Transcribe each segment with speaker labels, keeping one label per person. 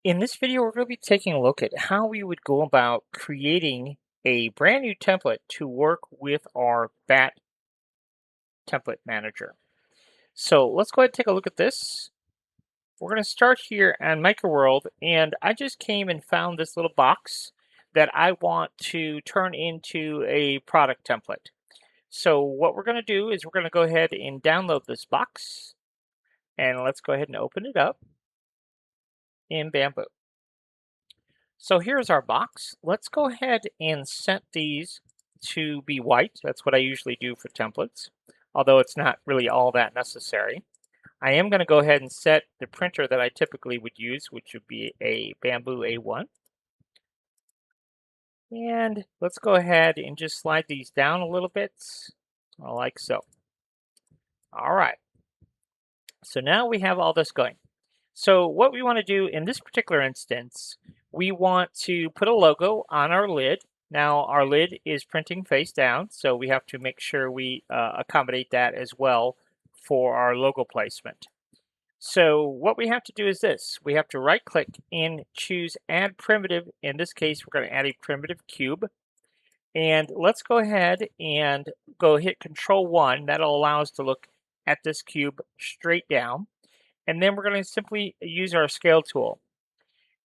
Speaker 1: In this video, we're going to be taking a look at how we would go about creating a brand new template to work with our BAT template manager. So let's go ahead and take a look at this. We're going to start here on MicroWorld, and I just came and found this little box that I want to turn into a product template. So what we're going to do is we're going to go ahead and download this box, and let's go ahead and open it up in Bamboo. So here's our box. Let's go ahead and set these to be white. That's what I usually do for templates, although it's not really all that necessary. I am going to go ahead and set the printer that I typically would use, which would be a Bamboo A1. And let's go ahead and just slide these down a little bit, like so. All right. So now we have all this going. So what we want to do in this particular instance, we want to put a logo on our lid. Now our lid is printing face down, so we have to make sure we accommodate that as well for our logo placement. So what we have to do is this. We have to right click and choose add primitive. In this case, we're going to add a primitive cube. And let's go ahead and go hit Control 1. That'll allow us to look at this cube straight down. And then we're going to simply use our scale tool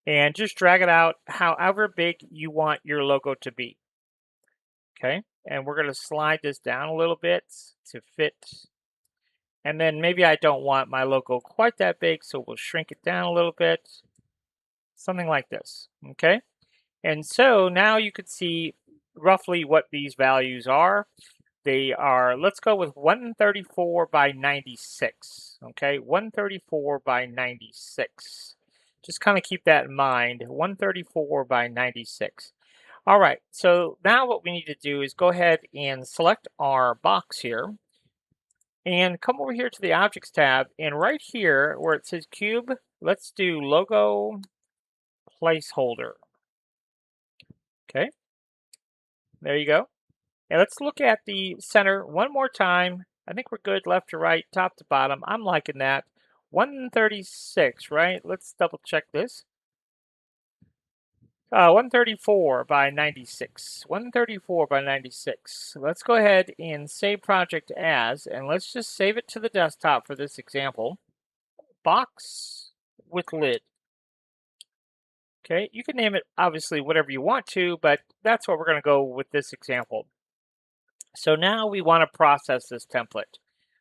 Speaker 1: and just drag it out however big you want your logo to be. Okay, and we're going to slide this down a little bit to fit. And then maybe I don't want my logo quite that big, so we'll shrink it down a little bit, something like this. Okay, and so now you can see roughly what these values are. They are, let's go with 134 by 96. Okay, 134 by 96. Just kind of keep that in mind, 134 by 96. All right, so now what we need to do is go ahead and select our box here and come over here to the Objects tab, and right here where it says Cube, let's do Logo Placeholder. Okay, there you go. And let's look at the center one more time. I think we're good left to right, top to bottom. I'm liking that. 136, right? Let's double check this. 134 by 96. 134 by 96. Let's go ahead and save project as, and let's just save it to the desktop for this example. Box with lid. Okay, you can name it obviously whatever you want to, but that's what we're going to go with this example. So now we want to process this template.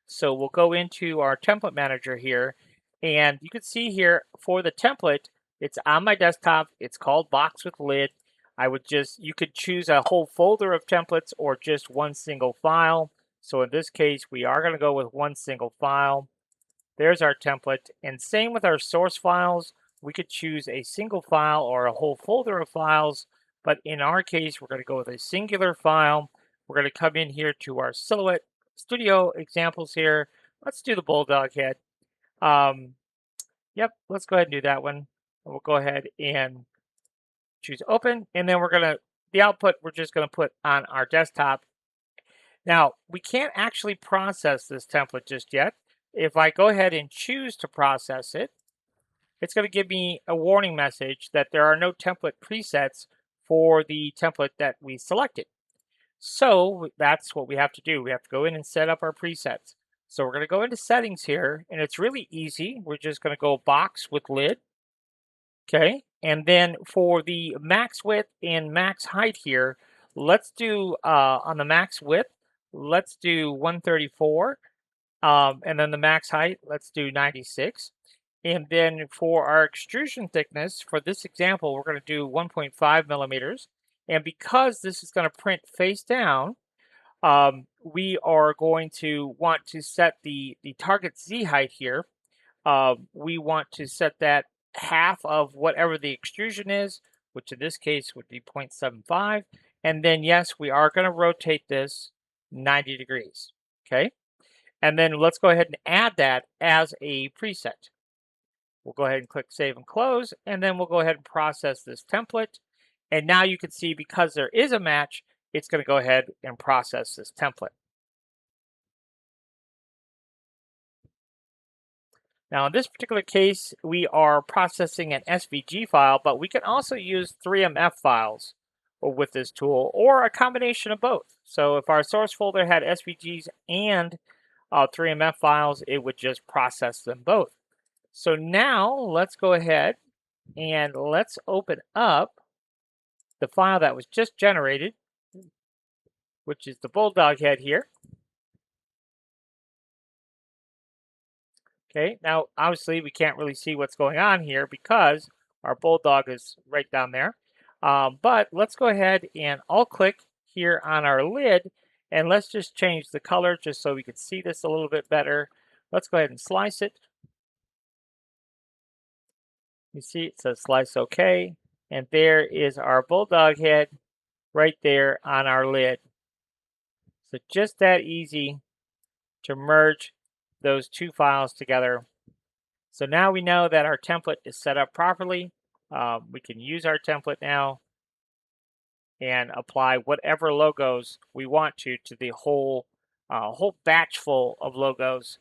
Speaker 1: So we'll go into our template manager here, and you can see here for the template, it's on my desktop. It's called Box with Lid. You could choose a whole folder of templates or just one single file. So in this case, we are going to go with one single file. There's our template. And same with our source files. We could choose a single file or a whole folder of files. But in our case, we're going to go with a singular file. We're going to come in here to our Silhouette Studio examples here. Let's do the bulldog head. Yep, let's go ahead and do that one. We'll go ahead and choose open. And then the output, we're just going to put on our desktop. Now, we can't actually process this template just yet. If I go ahead and choose to process it, it's going to give me a warning message that there are no template presets for the template that we selected. So that's what we have to do. We have to go in and set up our presets. So we're going to go into settings here, and it's really easy. We're just going to go box with lid. Okay, and then for the max width and max height here, let's do on the max width, let's do 134. And then the max height, let's do 96. And then for our extrusion thickness, for this example, we're going to do 1.5 millimeters. And because this is going to print face down, we are going to want to set the target Z height here. We want to set that half of whatever the extrusion is, which in this case would be 0.75. And then, yes, we are going to rotate this 90 degrees. Okay. And then let's go ahead and add that as a preset. We'll go ahead and click Save and Close, and then we'll go ahead and process this template. And now you can see because there is a match, it's going to go ahead and process this template. Now, in this particular case, we are processing an SVG file, but we can also use 3MF files with this tool, or a combination of both. So if our source folder had SVGs and 3MF files, it would just process them both. So now let's go ahead and let's open up the file that was just generated, which is the bulldog head here. Okay, now obviously we can't really see what's going on here because our bulldog is right down there. But let's go ahead and alt click here on our lid, and let's just change the color just so we can see this a little bit better. Let's go ahead and slice it. You see it says slice OK, and there is our bulldog head right there on our lid. So just that easy to merge those two files together. So now we know that our template is set up properly. We can use our template now and apply whatever logos we want to the whole batch full of logos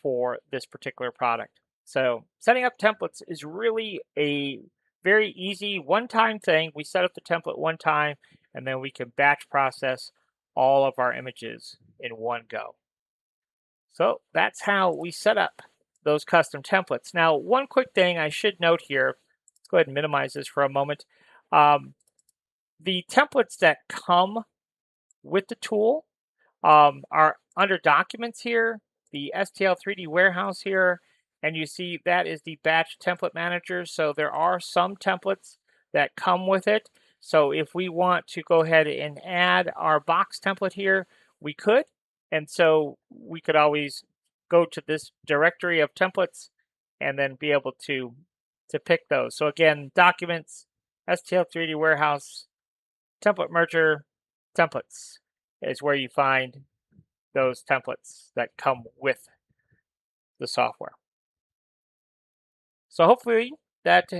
Speaker 1: for this particular product. So setting up templates is really a very easy one-time thing. We set up the template one time, and then we can batch process all of our images in one go. So that's how we set up those custom templates. Now, one quick thing I should note here, let's go ahead and minimize this for a moment. The templates that come with the tool are under Documents here, the STL3D Warehouse here, and you see that is the Batch Template Manager. So there are some templates that come with it. So if we want to go ahead and add our box template here, we could. And so we could always go to this directory of templates and then be able to pick those. So again, Documents, STL3D Warehouse, Template Merger, Templates is where you find those templates that come with the software. So hopefully that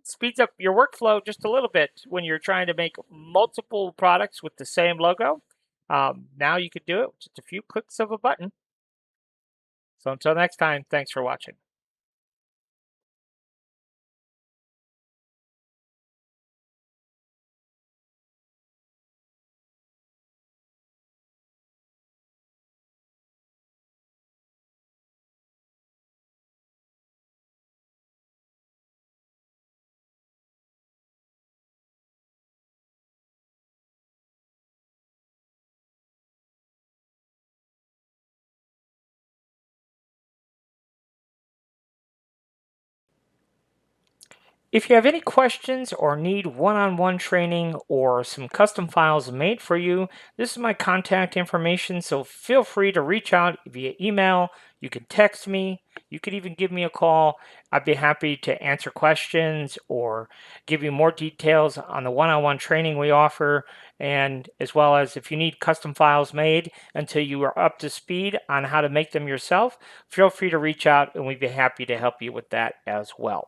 Speaker 1: speeds up your workflow just a little bit when you're trying to make multiple products with the same logo. Now you could do it with just a few clicks of a button. So until next time, thanks for watching. If you have any questions or need one-on-one training or some custom files made for you, this is my contact information, so feel free to reach out via email. You can text me. You could even give me a call. I'd be happy to answer questions or give you more details on the one-on-one training we offer, and as well as if you need custom files made until you are up to speed on how to make them yourself, feel free to reach out and we'd be happy to help you with that as well.